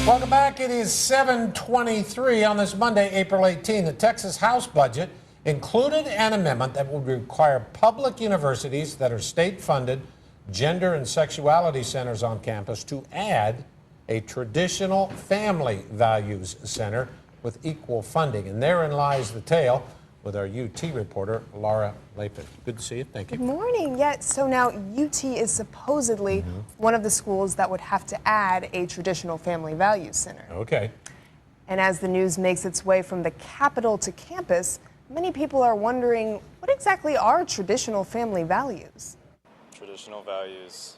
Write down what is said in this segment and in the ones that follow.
Welcome back. It is 7:23 on this Monday, April 18. The Texas House budget included an amendment that would require public universities that are state-funded gender and sexuality centers on campus to add a traditional family values center with equal funding. And therein lies the tale with our UT reporter, Laura Lapin. Good to see you. Thank you. Good morning. So now UT is supposedly one of the schools that would have to add a traditional family values center. Okay. And as the news makes its way from the Capitol to campus, many people are wondering, what exactly are traditional family values? Traditional values,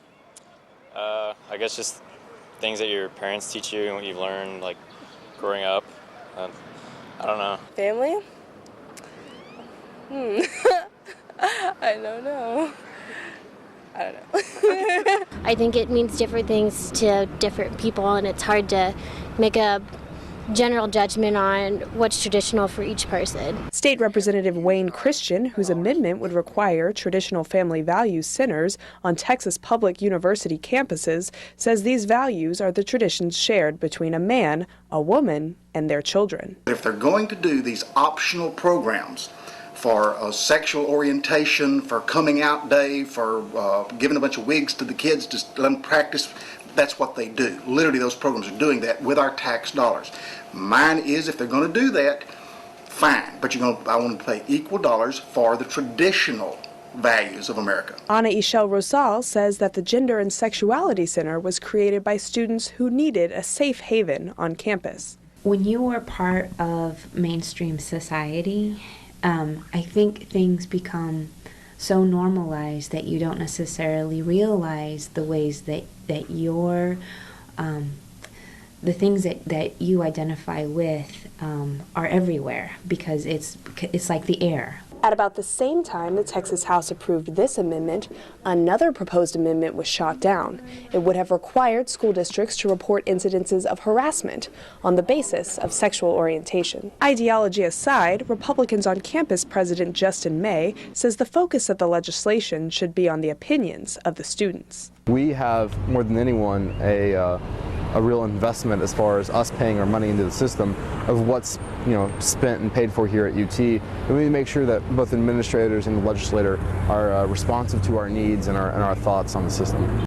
I guess just things that your parents teach you and what you've learned, like growing up. I don't know. Family? I don't know. I think it means different things to different people, and it's hard to make a general judgment on what's traditional for each person. State Representative Wayne Christian, whose amendment would require traditional family values centers on Texas public university campuses, says these values are the traditions shared between a man, a woman, and their children. If they're going to do these optional programs for sexual orientation, for coming out day, for giving a bunch of wigs to the kids to let them practice, that's what they do. Literally, those programs are doing that with our tax dollars. Mine is, if they're going to do that, fine, but I want to pay equal dollars for the traditional values of America. Ana Ishel Rosal says that the Gender and Sexuality Center was created by students who needed a safe haven on campus. When you are part of mainstream society, I think things become so normalized that you don't necessarily realize the ways that your the things that you identify with are everywhere, because it's like the air. At about the same time the Texas House approved this amendment, another proposed amendment was shot down. It would have required school districts to report incidences of harassment on the basis of sexual orientation. Ideology aside, Republicans on campus President Justin May says the focus of the legislation should be on the opinions of the students. We have, more than anyone, a real investment as far as us paying our money into the system of what's spent and paid for here at UT. And we need to make sure that both administrators and the legislator are responsive to our needs and our thoughts on the system.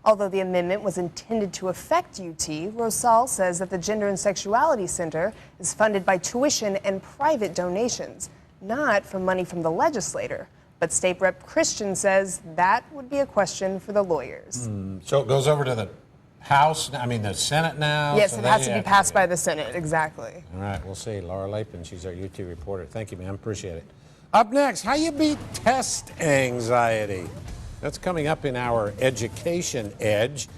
Although the amendment was intended to affect UT, Rosal says that the Gender and Sexuality Center is funded by tuition and private donations, not from money from the legislator. But State Rep Christian says that would be a question for the lawyers. So it goes over to the House, the Senate now? Yes, so it has to be passed by the Senate, exactly. All right, we'll see. Laura Lapin, she's our UT reporter. Thank you, ma'am. Appreciate it. Up next, how you beat test anxiety. That's coming up in our Education Edge.